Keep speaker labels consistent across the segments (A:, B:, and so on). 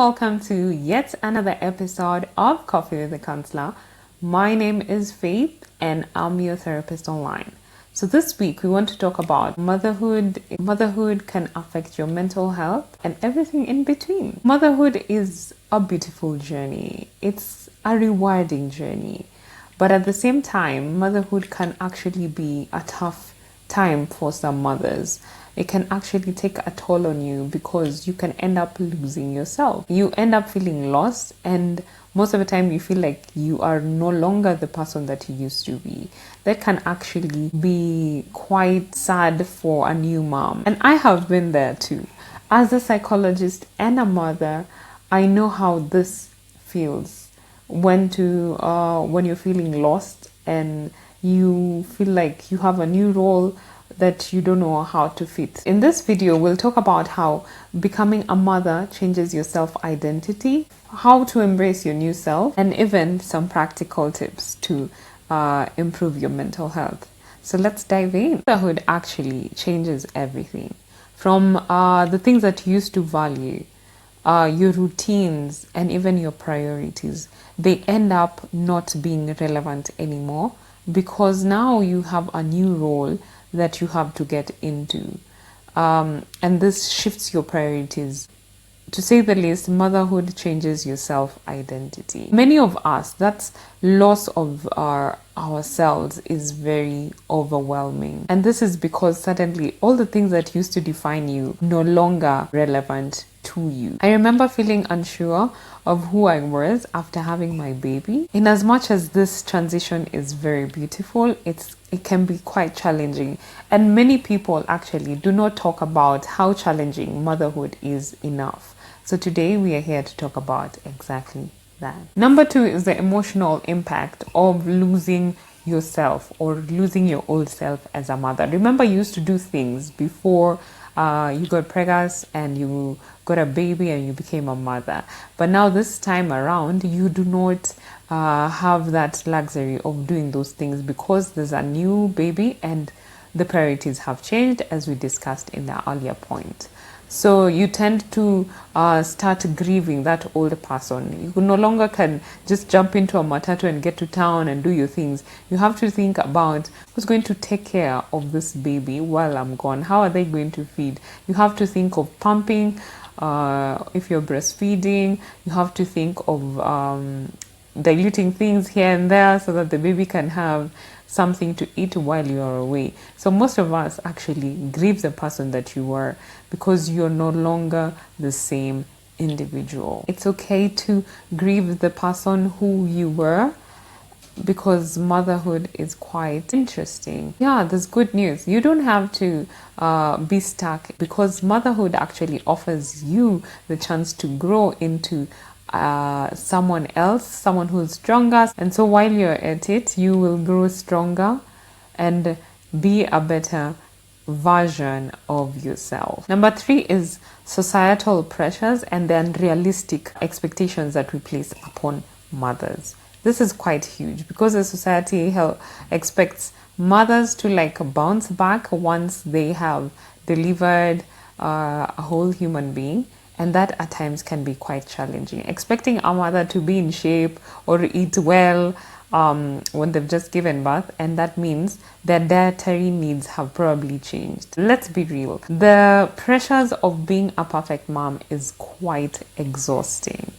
A: welcome to yet another episode of Coffee with the Counselor. My name is Faith and I'm your therapist online. So this week we want to talk about motherhood. Motherhood can affect your mental health and everything in between. Motherhood is a beautiful journey. It's a rewarding journey. But at the same time, motherhood can actually be a tough time for some mothers. It can actually take a toll on you because you can end up losing yourself. You end up feeling lost, and most of the time you feel like you are no longer the person that you used to be. That can actually be quite sad for a new mom. And I have been there too. As a psychologist and a mother, I know how this feels when you're feeling lost and you feel like you have a new role that you don't know how to fit. In this video, we'll talk about how becoming a mother changes your self-identity, how to embrace your new self, and even some practical tips to improve your mental health. So let's dive in. Motherhood actually changes everything. From the things that you used to value, your routines, and even your priorities, they end up not being relevant anymore because now you have a new role that you have to get into. And this shifts your priorities. To say the least, motherhood changes your self-identity. Many of us, that loss of ourselves is very overwhelming. And this is because suddenly all the things that used to define you no longer relevant to you. I remember feeling unsure of who I was after having my baby. In as much as this transition is very beautiful, it can be quite challenging. And many people actually do not talk about how challenging motherhood is enough. So today we are here to talk about exactly that. Number 2 is the emotional impact of losing yourself or losing your old self as a mother. Remember, you used to do things before you got pregnant and you got a baby and you became a mother. But now this time around, you do not have that luxury of doing those things because there's a new baby and the priorities have changed, as we discussed in the earlier point. So you tend to start grieving that old person. You no longer can just jump into a matatu and get to town and do your things. You have to think about who's going to take care of this baby while I'm gone. How are they going to feed? You have to think of pumping. If you're breastfeeding, you have to think of diluting things here and there so that the baby can have something to eat while you're away. So most of us actually grieve the person that you were because you're no longer the same individual. It's okay to grieve the person who you were because motherhood is quite interesting. Yeah, there's good news. You don't have to be stuck because motherhood actually offers you the chance to grow into someone else, someone who's stronger. And so while you're at it, you will grow stronger and be a better version of yourself. Number 3 is societal pressures and then realistic expectations that we place upon mothers. This is quite huge because the society expects mothers to bounce back once they have delivered a whole human being. And that at times can be quite challenging. Expecting a mother to be in shape or eat well when they've just given birth, and that means their dietary needs have probably changed. Let's be real. The pressures of being a perfect mom is quite exhausting.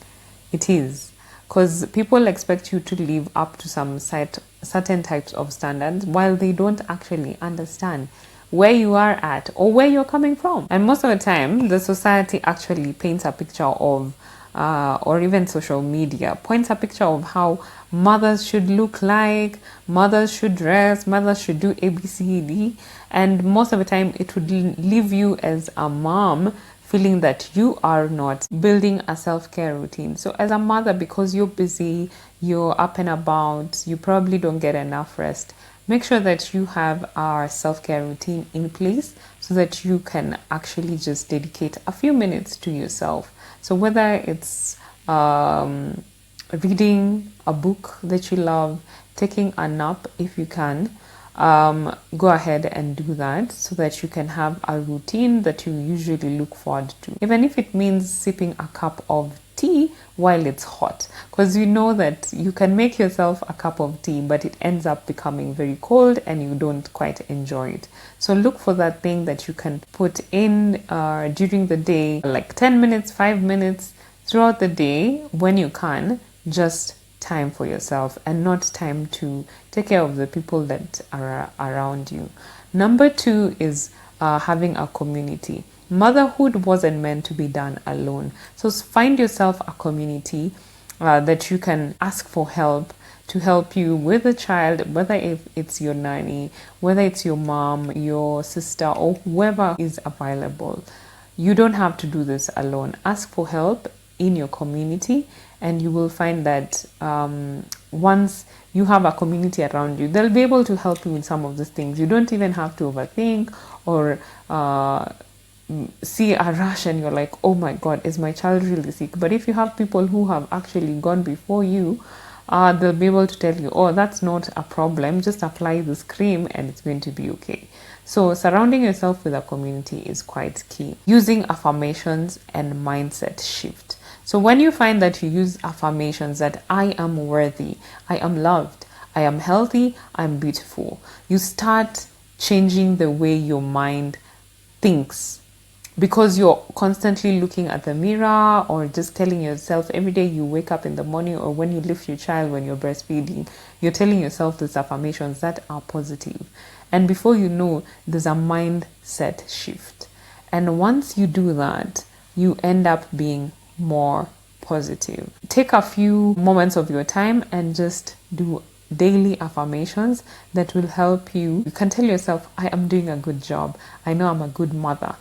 A: It is. Because people expect you to live up to some certain types of standards while they don't actually understand where you are at or where you're coming from. And most of the time, the society actually paints a picture of, or even social media, points a picture of how mothers should look like, mothers should dress, mothers should do A, B, C, D. And most of the time, it would leave you as a mom feeling that you are not building a self-care routine. So as a mother, because you're busy, you're up and about, you probably don't get enough rest. Make sure that you have our self-care routine in place so that you can actually just dedicate a few minutes to yourself. So whether it's reading a book that you love, taking a nap if you can, go ahead and do that so that you can have a routine that you usually look forward to. Even if it means sipping a cup of tea while it's hot, because you know that you can make yourself a cup of tea, but it ends up becoming very cold and you don't quite enjoy it. So look for that thing that you can put in during the day, like 10 minutes, 5 minutes throughout the day when you can, just time for yourself and not time to take care of the people that are around you. Number 2 is having a community. Motherhood wasn't meant to be done alone. So find yourself a community that you can ask for help, to help you with the child, whether if it's your nanny, whether it's your mom, your sister, or whoever is available. You don't have to do this alone. Ask for help in your community, and you will find that once you have a community around you, they'll be able to help you with some of these things. You don't even have to overthink or see a rush and you're like, oh my god, is my child really sick? But if you have people who have actually gone before you, they'll be able to tell you, oh, that's not a problem, just apply this cream and it's going to be okay. So surrounding yourself with a community is quite key. Using affirmations and mindset shift. So when you find that you use affirmations that I am worthy, I am loved, I am healthy, I'm beautiful, you start changing the way your mind thinks, because you're constantly looking at the mirror or just telling yourself every day you wake up in the morning, or when you lift your child when you're breastfeeding, you're telling yourself these affirmations that are positive. And before you know, there's a mindset shift. And once you do that, you end up being more positive. Take a few moments of your time and just do daily affirmations that will help you. You can tell yourself, I am doing a good job. I know I'm a good mother.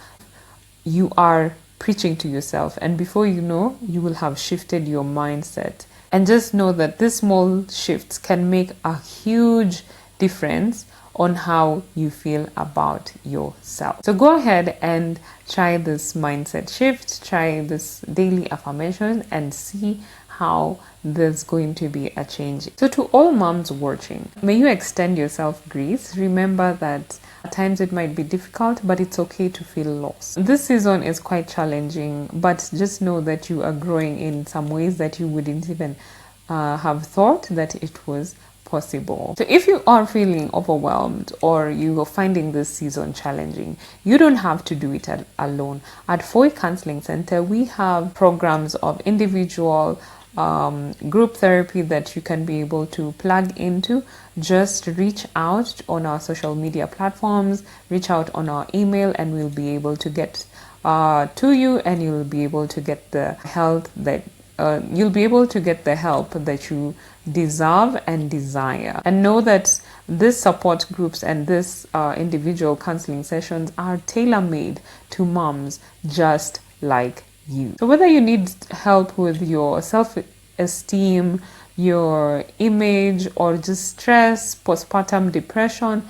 A: You are preaching to yourself, and before you know, you will have shifted your mindset. And just know that these small shifts can make a huge difference on how you feel about yourself. So go ahead and try this mindset shift, try this daily affirmation, and see how there's going to be a change. So to all moms watching, may you extend yourself grace. Remember that at times it might be difficult, but it's okay to feel lost. This season is quite challenging, but just know that you are growing in some ways that you wouldn't even have thought that it was possible. So if you are feeling overwhelmed or you are finding this season challenging, you don't have to do it alone. At Counseling Centre, we have programs of individual group therapy that you can be able to plug into. Just reach out on our social media platforms, reach out on our email, and we'll be able to get to you, and you'll be able to get the help that you deserve and desire. And know that this support groups and this individual counseling sessions are tailor-made to moms just like you. So whether you need help with your self-esteem, your image, or just stress, postpartum depression,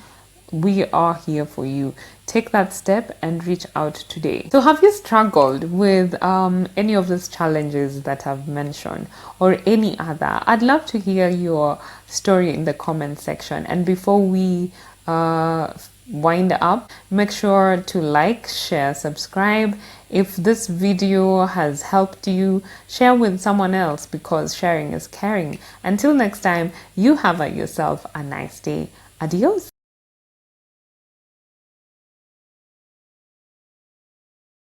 A: we are here for you. Take that step and reach out today. So have you struggled with any of these challenges that I've mentioned, or any other? I'd love to hear your story in the comment section. And before we wind up, make sure to like, share, subscribe. If this video has helped you, share with someone else, because sharing is caring. Until next time, you have yourself a nice day. Adios.